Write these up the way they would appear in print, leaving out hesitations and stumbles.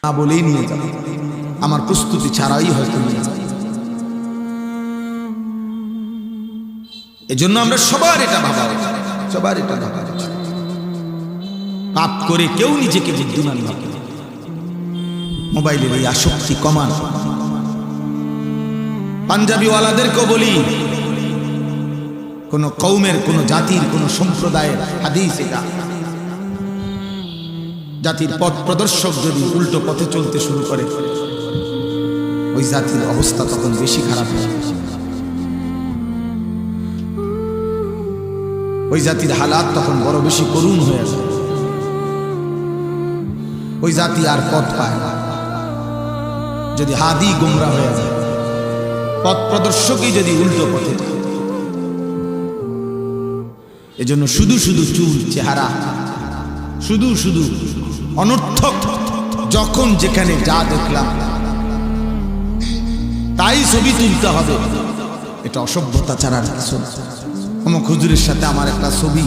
না বলেই নিয়ে যাবে, আমার প্রস্তুতি ছাড়াই হয়তো নিয়ে যাবে। এজন্য আমরা সবার এটা ভাবা, সবার এটা ভাবা, পাপ করে কেউ নিজেকে বুদ্ধিমান ভাবে। মোবাইলের এই আসক্তি কমান। পাঞ্জাবিওয়ালাদেরকেও বলি, কোন কওমের, কোন জাতির, কোন সম্প্রদায়ের হাদিস এটা, জাতির পথ প্রদর্শক যদি উল্টো পথে চলতে শুরু করে, ওই জাতির অবস্থা তখন বেশি খারাপ হয়। ওই জাতির হালাত তখন বড় বেশি করুণ হয়ে যায়। ওই জাতি আর পথ পায় না যদি হাদি গোমরা হয়ে যায়, পথ প্রদর্শকই যদি উল্টো পথে যায়। এজন্য শুধু শুধু চুল, চেহারা, শুধু শুধু অনর্থক, যখন যেখানে যা দেখলাম তাই ছবি তুলতে হবে, এটা অসভ্যতা ছাড়া আর কিছু না। অমুক হুজুরের সাথে আমার একটা ছবি,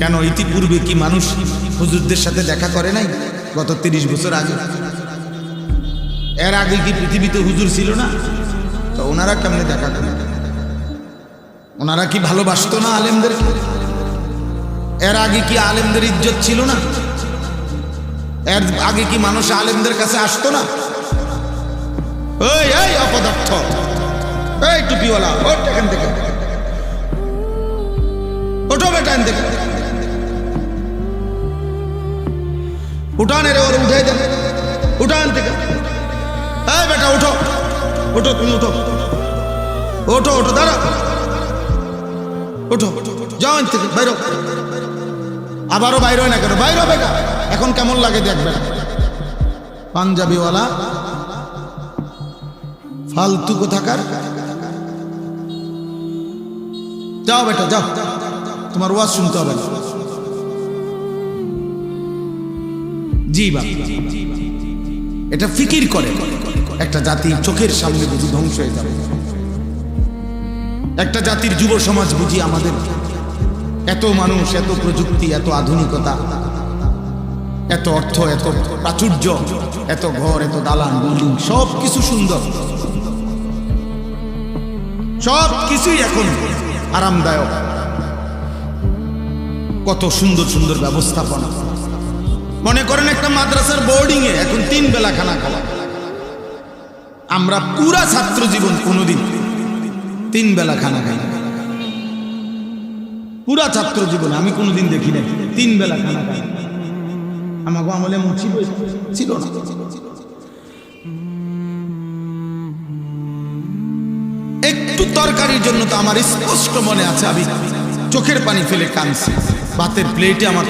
কেন ইতিপূর্বে কি মানুষ হুজুরদের সাথে দেখা করে নাই? গত 30 বছর আগে, এর আগে কি পৃথিবীতে হুজুর ছিল না? তো ওনারা কেমনে দেখা করে? ওনারা কি ভালোবাসতো না আলেমদেরকে? এর আগে কি আলেমদের ইজ্জত ছিল না? এর আগে কি মানুষ আলেমদের কাছে আসতো না? এই অপদার্থ, এই টুপিওয়ালা, ওঠ এখান থেকে, ওঠো বেটা এখান থেকে, উঠান, এর ওর উঠে দেন, উঠান থেকে, এই বেটা উঠো, ওঠো, তুমি উঠো, ওঠো, ওঠো, দাঁড়া, ওঠো, যাও এখান থেকে, বাইরো। আবারও বাইর হয় না কেন? বাইর হবে না। এখন কেমন লাগে দেখবেন। পাঞ্জাবিওয়ালা ফালতু কোথাকার। যাও বেটা যাও, তোমার ওয়াজ শুনতে হবে না। জি বাবা, এটা ফিকির করে একটা জাতির চোখের সামনে বুঝি ধ্বংস হয়ে যাবে। একটা জাতির যুব সমাজ বুঝি আমাদের এত মানুষ, এত প্রযুক্তি, এত আধুনিকতা, এত অর্থ, এত প্রাচুর্য, এত ঘর, এত দালান, বিল্ডিং, সব কিছু সুন্দর, সব কিছুই এখন আরামদায়ক, কত সুন্দর সুন্দর ব্যবস্থাপনা। মনে করেন একটা মাদ্রাসার বোর্ডিং এ এখন 3 বেলা খানা খাওয়া। আমরা পুরা ছাত্র জীবন কোনোদিন 3 বেলা খানা খাই না। পুরা ছাত্র জীবনে আমি কোনোদিন দেখি নাই 3 বেলা খানা খাই। আমাকে আমলে মুছি ছিল না। একটু তরকারির জন্য তো আমার স্পষ্ট মনে আছে, আমি চোখের পানি ফেলে কাঁদছি। ভাতের প্লেটে আমার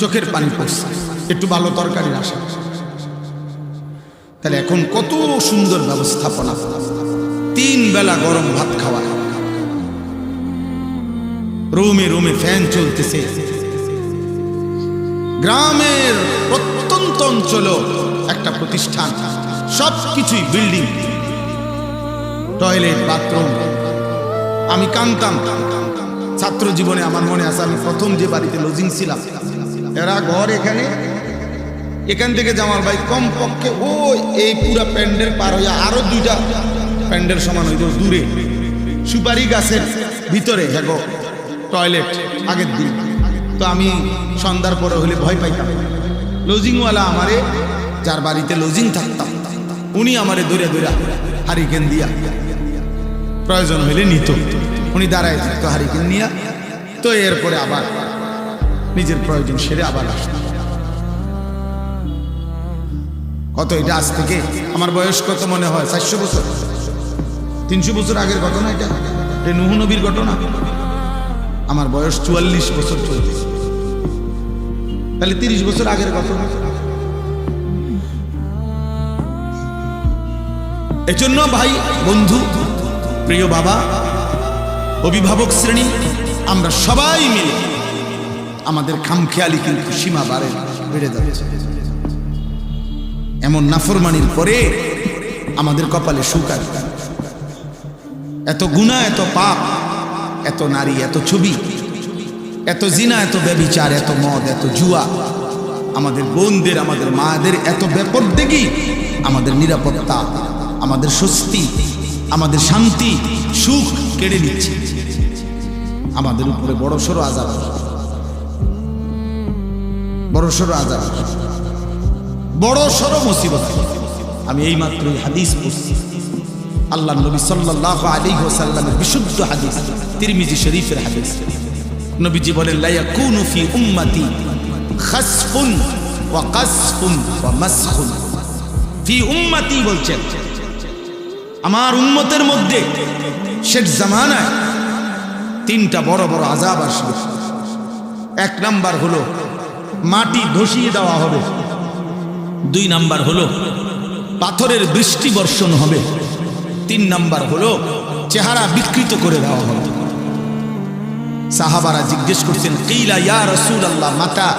চোখের পানি পড়ছে, একটু ভালো তরকারির আশা। তাহলে এখন কত সুন্দর ব্যবস্থাপনা, 3 বেলা গরম ভাত খাওয়া, রুমে রুমে ফ্যান চলতেছে। গ্রামের প্রত্যন্ত অঞ্চল একটা প্রতিষ্ঠান, সবকিছুই বিল্ডিং, টয়লেট, বাথরুম। আমি কাঁদতাম ছাত্র জীবনে। আমার মনে আছে আমি প্রথম যে বাড়িতে লজিং ছিলাম, এরা ঘর এখান থেকে জামাল ভাই কমপক্ষে ওই এই পুরা প্যান্ডেল পার হইয়া আরো 2টা প্যান্ডেল সমান হইত দূরে, সুপারি গাছের ভিতরে হ্যাগো টয়লেট আগের দিন। তো আমি সন্ধ্যার পরে হলে ভয় পাইতাম। লজিংওয়ালা আমারে, যার বাড়িতে লজিং থাকতাম, উনি আমারে দৌড়ে দৌড়া হারিকেন দিয়া প্রয়োজন হইলে নিত। উনি দাঁড়ায় থাকতো হারিকেন নিয়া। তো এরপরে আবার নিজের প্রয়োজন সেরে আবার আসত। কত এটা আজ থেকে আমার বয়স কত মনে হয় 400 বছর, 300 বছর আগের ঘটনা। এটা নূহ নবীর ঘটনা। আমার বয়স 44 বছর চলছে, তাহলে 30 বছর আগের ঘটনা। এজন্য ভাই, বন্ধু, প্রিয় বাবা, অভিভাবক শ্রেণী, আমরা সবাই মিলে আমাদের খামখেয়ালি কিন্তু সীমা বেড়ে যাচ্ছে। এমন নাফরমানির পরে আমাদের কপালে সুখ আসবে। এত গুনাহ, এত পাপ, এত নারী, এত ছবি, এত জিনা, এত ব্যভিচার, এত মদ, এত জুয়া, আমাদের বোনদের, আমাদের মায়েদের এত বেপরদেগি আমাদের নিরাপত্তা, আমাদের স্বস্তি, আমাদের শান্তি, সুখ কেড়ে নিচ্ছে। আমাদের উপরে বড়সড় আযাব, বড়সড় আযাব, বড়সড় মুসিবত। আমি এইমাত্র হাদিস পড়ছি, আল্লাহ নবী সাল্লাল্লাহু আলাইহি ওয়াসাল্লামের বিশুদ্ধ হাদিস, তিরমিজি শরীফের হাদিস। নবীজি বলেন, লা ইয়াকুনু ফি উম্মতি খাসফুন ওয়া কাসফুন ওয়া মাসখুন। ফি উম্মতি বলছেন, আমার উম্মতের মধ্যে শেষ জামানায় তিনটা বড় বড় আযাব আসবে। এক নাম্বার হলো মাটি ধসিয়ে দেওয়া হবে, দুই নাম্বার হলো পাথরের বৃষ্টি বর্ষণ হবে, তিন নাম্বার হলো চেহারা বিকৃত করে দেওয়া হবে। সাহাবারা জিজ্ঞেস করছেন, কিলা ইয়া রাসূলুল্লাহ মাতা,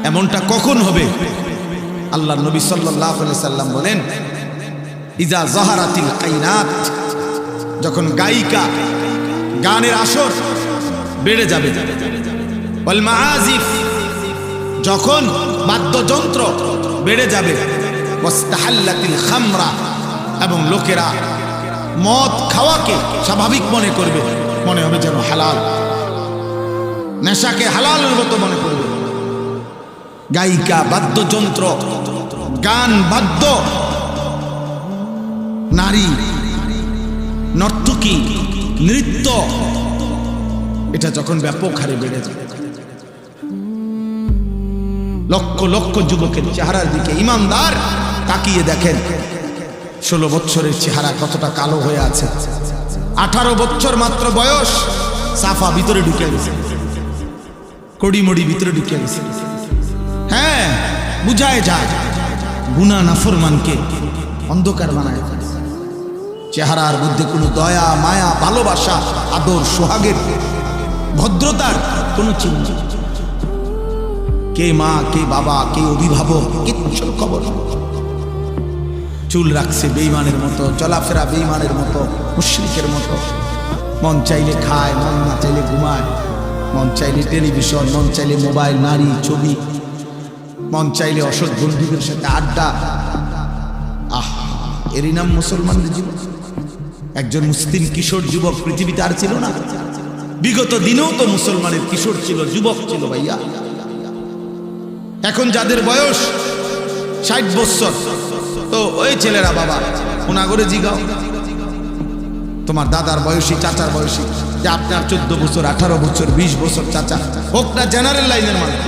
এমনটা কখন হবে? আল্লাহর নবী সাল্লাল্লাহু আলাইহি সাল্লাম বলেন, ইজা যাহারাতিল কাইনাত, যখন গায়িকা গানের আসর বেড়ে যাবে, ওয়াল মাআজিফ, যখন বাদ্যযন্ত্র বেড়ে যাবে, ওয়াস্তাহাল্লাতিল খামরা, এবং লোকেরা মদ খাওয়াকে স্বাভাবিক মনে করবে, মনে হবে যেন হালাল, নেশাকে হালালের মতো মনে করবে। গায়িকা, বাদ্যযন্ত্র, গান, বাদ্য, নারী, নর্তকী, নৃত্য, এটা যখন ব্যাপক হারে বেড়ে যাবে, লক্ষ লক্ষ যুবকের চেহারার দিকে ইমানদার তাকিয়ে দেখেন, 16 বছরের চেহারা কতটা কালো হয়ে আছে, 18 বছর মাত্র বয়স, সাফা ভিতরে ঢুকে গেছে, কড়িমড়ি ভিতরে ঢুকে গেছে। হ্যাঁ, বুঝায় যায় গুনাহ নাফরমানকে অন্ধকার বানায়। চেহারার মধ্যে কোনো দয়া, মায়া, ভালোবাসা, আদর, সোহাগের, ভদ্রতার কোনো চিহ্ন, কে মা, কে বাবা, কে অভিভাবক, কিচ্ছু খবর। চুল রাখছে বেঈমানের মতো, চলাফেরা বেঈমানের মতো, মুশরিকের মতো, মন চাইলে খায়, মন না চাইলে ঘুমায়, মন চাইলে টেলিভিশন, মন চাইলে মোবাইল, নারী, ছবি, মন চাইলে অসৎ বন্ধুদের সাথে আড্ডা। আহা, এরই নাম মুসলমানদের জীবন। একজন মুসলিম কিশোর যুবক পৃথিবীতে আর ছিল না। বিগত দিনেও তো মুসলমানের কিশোর ছিল, যুবক ছিল ভাইয়া। এখন যাদের বয়স 60 বছর, তো ওই ছেলেরা বাবা ওনাগরে জিগাও, তোমার দাদার বয়সী, চাচার বয়সী, যে আপনার 14 বছর, 18 বছর, 20 বছর চাচা, হোক না জেনারেল লাইনের মানুষ,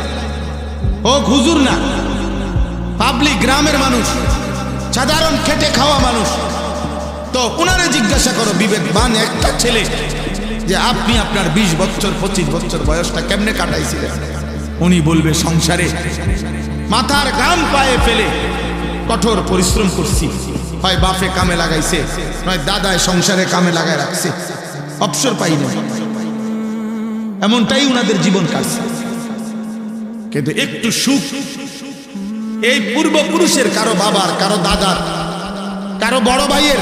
হোক হুজুর না, পাবলিক গ্রামের মানুষ, সাধারণ খেটে খাওয়া মানুষ, তো ওনারে জিজ্ঞাসা করো, বিবেকবান একটা ছেলে, যে আপনি আপনার 20 বছর 25 বছর বয়সটা কেমনে কাটাইছিলেন? উনি বলবে, সংসারে মাথার ঘাম পায়ে ফেলে কঠোর পরিশ্রম করছি, হয় বাপে কামে লাগাইছে, নয় দাদায় সংসারে কামে লাগায় রাখছে, অবসর পাইনি। এমনটাই উনাদের জীবন কাটছে। কিন্তু একটু সুখ এই পূর্বপুরুষের, কারো বাবার, কারো দাদার, কারো বড় ভাইয়ের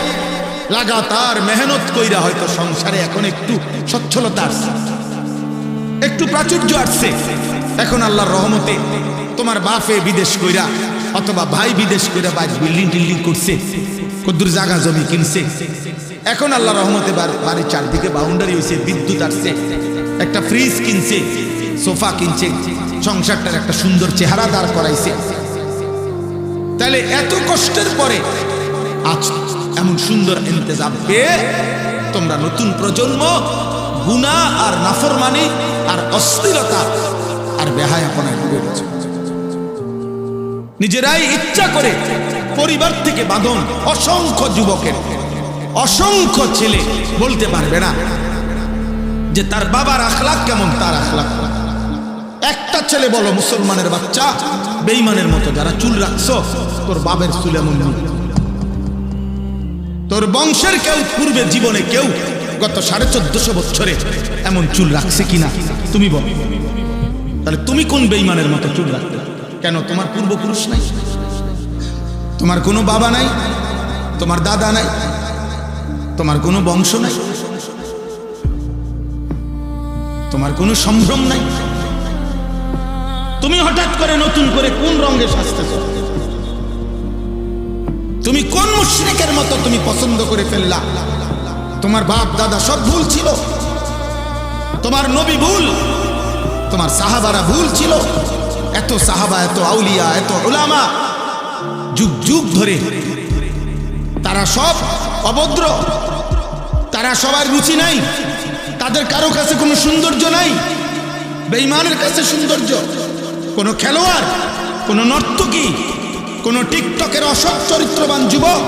লাগাতার মেহনত কইরা হয়তো সংসারে এখন একটু সচ্ছলতা আসছে, একটু প্রাচুর্য আসছে। এখন আল্লাহর রহমতে তোমার বাপে বিদেশ কইরা অথবা ভাই বিদেশ কইরা বিল্ডিং টিল্ডিং করছে, কদ্দুর জায়গা জমি কিনছে, এখন আল্লাহর রহমতে বাড়ির চারদিকে বাউন্ডারি হয়েছে, বিদ্যুৎ আসছে, একটা ফ্রিজ কিনছে, সোফা কিনছে, সংসারটার একটা সুন্দর চেহারা দাঁড় করাইছে। তাহলে এত কষ্টের পরে আজ এমন সুন্দর ইন্তজাম পেয়ে তোমরা নতুন প্রজন্ম গুনাহ আর নাফরমানি আর অশ্লীলতা আর বেহায়াপনায় ডুবে গেছে। নিজেরাই ইচ্ছা করে পরিবার থেকে বাঁধন, অসংখ্য যুবকের, অসংখ্য ছেলে বলতে পারবে না যে তার বাবার আখলাক কেমন, তার আখলাক। একটা ছেলে বলো মুসলমানের বাচ্চা, বেঈমানের মতো যারা চুল রাখছো, তোর বাবার চুল এমন নেই, তোর বংশের কেউ পূর্বে জীবনে কেউ গত 1450 বছরে এমন চুল রাখছে কিনা তুমি বলো। তাহলে তুমি কোন বেঈমানের মতো চুল রাখতে? কেন? তোমার পূর্বপুরুষ নাই, তোমার কোনো বাবা নাই, তোমার দাদা নাই, তোমার কোনো বংশ নাই, তোমার কোনো সম্ভ্রম নাই, তুমি হঠাৎ করে নতুন করে কোন রঙে সাজতেছ? তুমি কোন মুশরিকের মতো তুমি পছন্দ করে ফেললা? তোমার বাপ দাদা সব ভুল ছিল, তোমার নবী ভুল, তোমার সাহাবারা ভুল ছিল। এত সাহাবা, এত আউলিয়া, এত উলামা, যুগ যুগ ধরে তারা সব অভদ্র, তারা সবার রুচি নাই, তাদের কারো কাছে কোনো সৌন্দর্য নাই। বেঈমানের কাছে সৌন্দর্য, কোনো খেলোয়াড়, কোনো নর্তকী, কোনো টিকটকের অসৎ চরিত্রবান যুবক,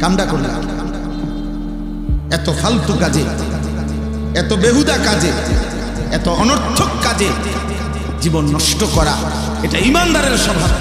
কামডা করল। এত ফালতু কাজে, এত বেহুদা কাজে, এত অনর্থক কাজে জীবন নষ্ট করা, এটা ঈমানদারের স্বভাব।